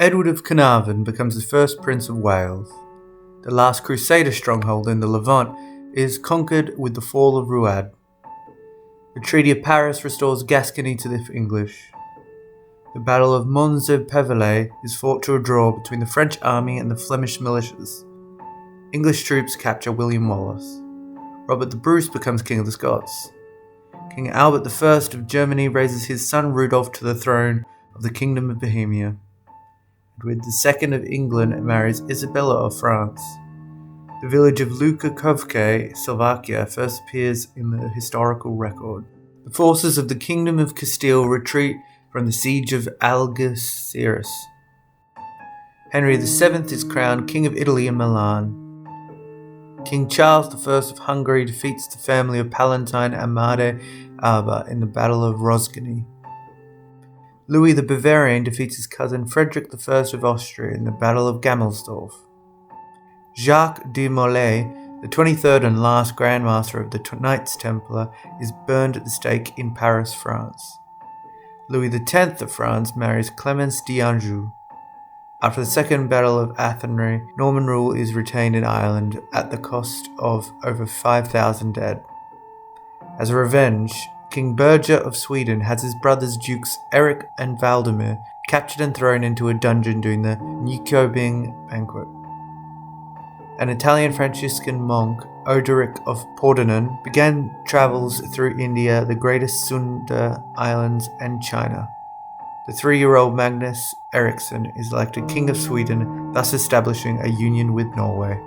Edward of Carnarvon becomes the first Prince of Wales. The last Crusader stronghold in the Levant is conquered with the fall of Rouen. The Treaty of Paris restores Gascony to the English. The Battle of Monsoon is fought to a draw between the French army and the Flemish militias. English troops capture William Wallace. Robert the Bruce becomes King of the Scots. King Albert I of Germany raises his son Rudolph to the throne of the Kingdom of Bohemia. Edward II of England marries Isabella of France. The village of Lukakovka, Slovakia, first appears in the historical record. The forces of the Kingdom of Castile retreat from the siege of Algeciras. Henry VII is crowned King of Italy in Milan. King Charles I of Hungary defeats the family of Palatine Amade Alba in the Battle of Rosgany. Louis the Bavarian defeats his cousin Frederick I of Austria in the Battle of Gamelsdorf. Jacques de Molay, the 23rd and last Grand Master of the Knights Templar, is burned at the stake in Paris, France. Louis X of France marries Clemence d'Anjou. After the Second Battle of Athenry, Norman rule is retained in Ireland at the cost of over 5,000 dead. As a revenge, King Birger of Sweden has his brothers Dukes Eric and Valdemar captured and thrown into a dungeon during the Nyköping banquet. An Italian Franciscan monk, Odoric of Pordenone, began travels through India, the greatest Sunda Islands, and China. The 3-year-old Magnus Eriksson is elected King of Sweden, thus establishing a union with Norway.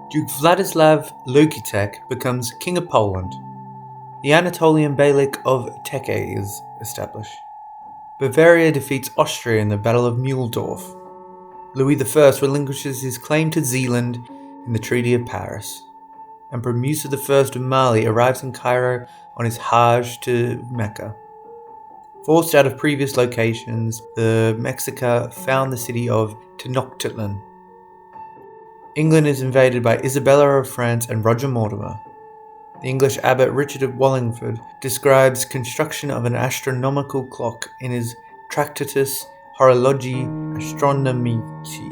Duke Vladislav Lukitek becomes King of Poland. The Anatolian Beylik of Teke is established. Bavaria defeats Austria in the Battle of Mühldorf. Louis I relinquishes his claim to Zealand in the Treaty of Paris. Emperor Musa I of Mali arrives in Cairo on his Hajj to Mecca. Forced out of previous locations, the Mexica found the city of Tenochtitlan. England is invaded by Isabella of France and Roger Mortimer. The English abbot Richard of Wallingford describes construction of an astronomical clock in his Tractatus Horologi Astronomici.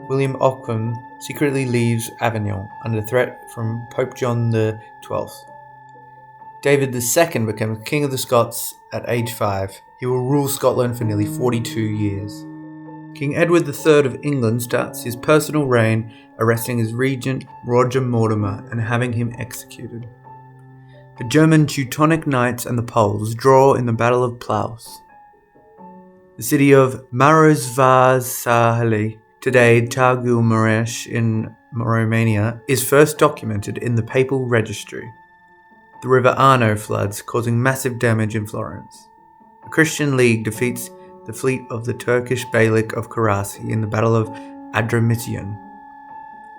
William Ockham secretly leaves Avignon under threat from Pope John XII. David II becomes King of the Scots at age 5. He will rule Scotland for nearly 42 years. King Edward III of England starts his personal reign, arresting his regent Roger Mortimer and having him executed. The German Teutonic Knights and the Poles draw in the Battle of Plaus. The city of Marozvazahali, today Târgu Mureș in Romania, is first documented in the Papal Registry. The river Arno floods, causing massive damage in Florence. A Christian League defeats the fleet of the Turkish Beylik of Karasi in the Battle of Adramyttium.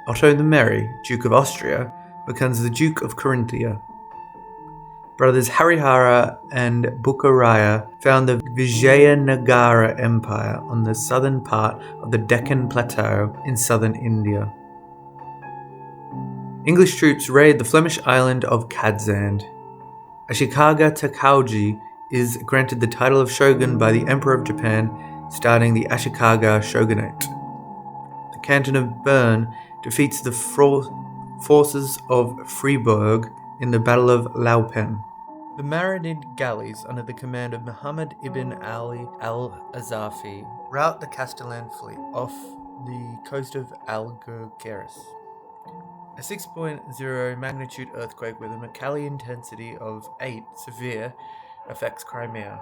Otto the Merry, Duke of Austria, becomes the Duke of Carinthia. Brothers Harihara and Bukharaya found the Vijayanagara Empire on the southern part of the Deccan Plateau in southern India. English troops raid the Flemish island of Kadzand. Ashikaga Takauji is granted the title of shogun by the Emperor of Japan, starting the Ashikaga shogunate. The canton of Bern defeats the forces of Freiburg in the Battle of Laupen. The Marinid galleys, under the command of Muhammad ibn Ali al-Azafi, rout the Castellan fleet off the coast of Algeciras. A 6.0 magnitude earthquake with a Mercalli intensity of 8 severe affects Crimea.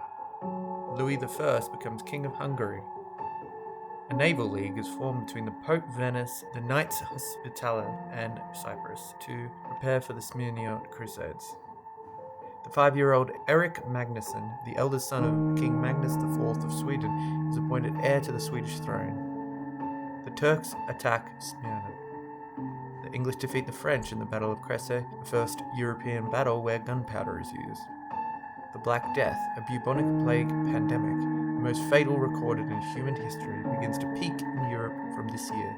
Louis I becomes King of Hungary. A naval league is formed between the Pope Venice, the Knights Hospitaller, and Cyprus to prepare for the Smyrniote Crusades. The 5-year-old Erik Magnusson, the eldest son of King Magnus IV of Sweden, is appointed heir to the Swedish throne. The Turks attack Smyrna. The English defeat the French in the Battle of Crécy, the first European battle where gunpowder is used. The Black Death, a bubonic plague pandemic, the most fatal recorded in human history, begins to peak in Europe from this year.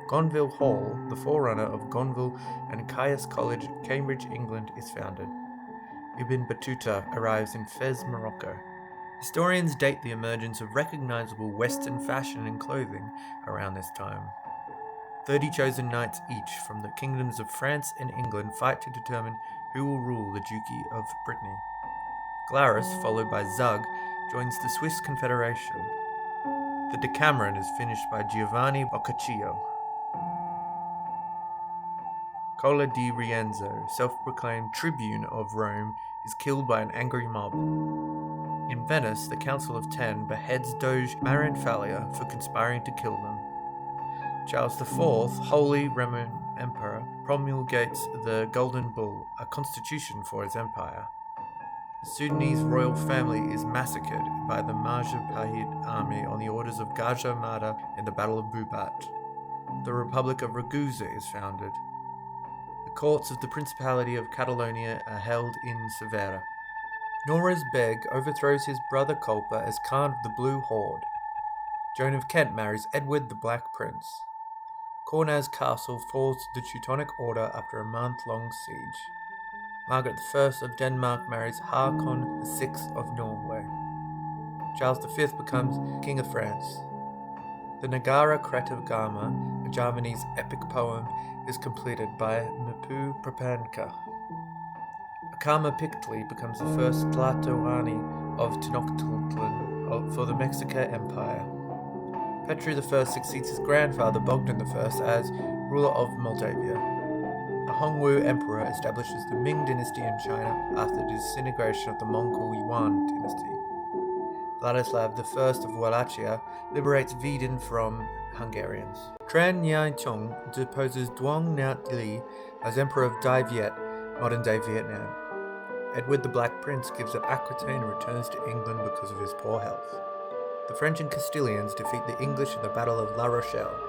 Gonville Hall, the forerunner of Gonville and Caius College, Cambridge, England, is founded. Ibn Battuta arrives in Fez, Morocco. Historians date the emergence of recognizable Western fashion and clothing around this time. 30 chosen knights each from the kingdoms of France and England fight to determine who will rule the Duchy of Brittany. Glarus, followed by Zug, joins the Swiss Confederation. The Decameron is finished by Giovanni Boccaccio. Cola di Rienzo, self-proclaimed tribune of Rome, is killed by an angry mob. In Venice, the Council of Ten beheads Doge Marinfalia for conspiring to kill them. Charles IV, Holy Roman Emperor, promulgates the Golden Bull, a constitution for his empire. The Sudanese royal family is massacred by the Mujahid army on the orders of Gaja Mada in the Battle of Bubat. The Republic of Ragusa is founded. The courts of the Principality of Catalonia are held in Severa. Norez Beg overthrows his brother Culpa as Khan of the Blue Horde. Joan of Kent marries Edward the Black Prince. Cornaz Castle falls to the Teutonic Order after a month-long siege. Margaret I of Denmark marries Haakon VI of Norway. Charles V becomes King of France. The Nagara Kretagama, a Javanese epic poem, is completed by Mpu Prapanka. Akama Pictli becomes the first Tlatoani of Tenochtitlan for the Mexica Empire. Petru I succeeds his grandfather Bogdan I as ruler of Moldavia. The Hongwu Emperor establishes the Ming dynasty in China after the disintegration of the Mongol Yuan dynasty. Vladislav I of Wallachia liberates Vidin from Hungarians. Tran Nhai Tong deposes Duong Nhat Li as Emperor of Dai Viet, modern-day Vietnam. Edward the Black Prince gives up Aquitaine and returns to England because of his poor health. The French and Castilians defeat the English in the Battle of La Rochelle.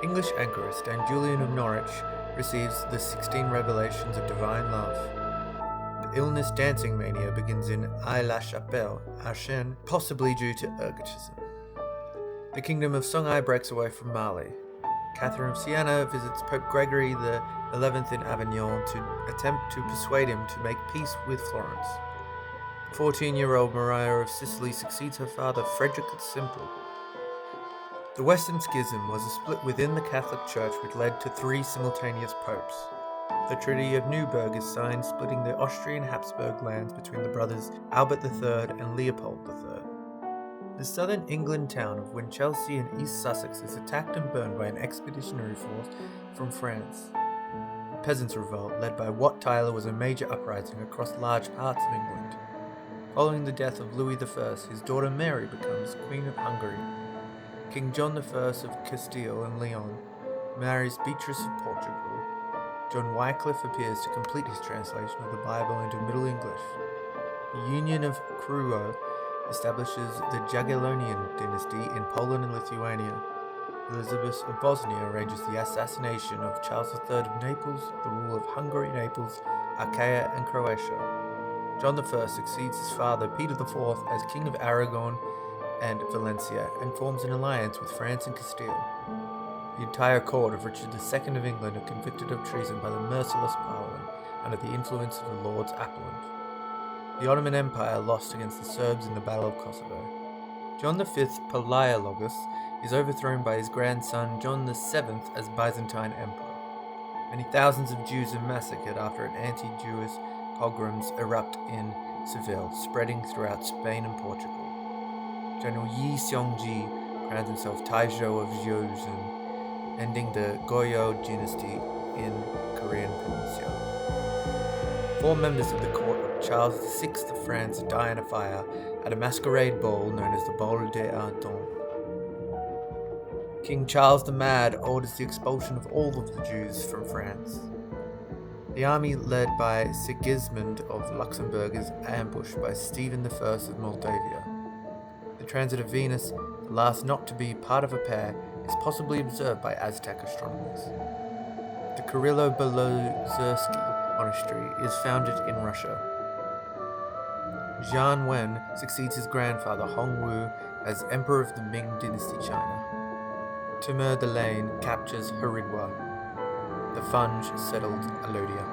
English anchoress Dame Julian of Norwich receives the 16 revelations of divine love. The illness dancing mania begins in Aix-la-Chapelle, Aachen, possibly due to ergotism. The kingdom of Songhai breaks away from Mali. Catherine of Siena visits Pope Gregory XI in Avignon to attempt to persuade him to make peace with Florence. 14-year-old Maria of Sicily succeeds her father Frederick the Simple. The Western Schism was a split within the Catholic Church which led to 3 simultaneous popes. The Treaty of Neuburg is signed, splitting the Austrian Habsburg lands between the brothers Albert III and Leopold III. The southern England town of Winchelsea in East Sussex is attacked and burned by an expeditionary force from France. The Peasants' Revolt, led by Wat Tyler, was a major uprising across large parts of England. Following the death of Louis I, his daughter Mary becomes Queen of Hungary. King John I of Castile and Leon marries Beatrice of Portugal. John Wycliffe appears to complete his translation of the Bible into Middle English. The Union of Kruo establishes the Jagiellonian dynasty in Poland and Lithuania. Elizabeth of Bosnia arranges the assassination of Charles III of Naples, the rule of Hungary, Naples, Achaia and Croatia. John I succeeds his father Peter IV as King of Aragon and Valencia and forms an alliance with France and Castile. The entire court of Richard II of England are convicted of treason by the merciless Parliament under the influence of the Lords Appellant. The Ottoman Empire lost against the Serbs in the Battle of Kosovo. John V Palaiologos is overthrown by his grandson John VII as Byzantine Emperor. Many thousands of Jews are massacred after an anti-Jewish pogroms erupt in Seville, spreading throughout Spain and Portugal. General Yi Seongji crowns himself Taizhou of Joseon, ending the Goryeo dynasty in Korean Peninsula. 4 members of the court of Charles VI of France die in a fire at a masquerade ball known as the Bal des Ardents. King Charles the Mad orders the expulsion of all of the Jews from France. The army led by Sigismund of Luxembourg is ambushed by Stephen I of Moldavia. The transit of Venus, the last not to be part of a pair, is possibly observed by Aztec astronomers. The Kirillo-Belozersky monastery is founded in Russia. Jian Wen succeeds his grandfather Hongwu as Emperor of the Ming Dynasty China. Timur the Lane captures Haridwar. The Funge settled Alodia.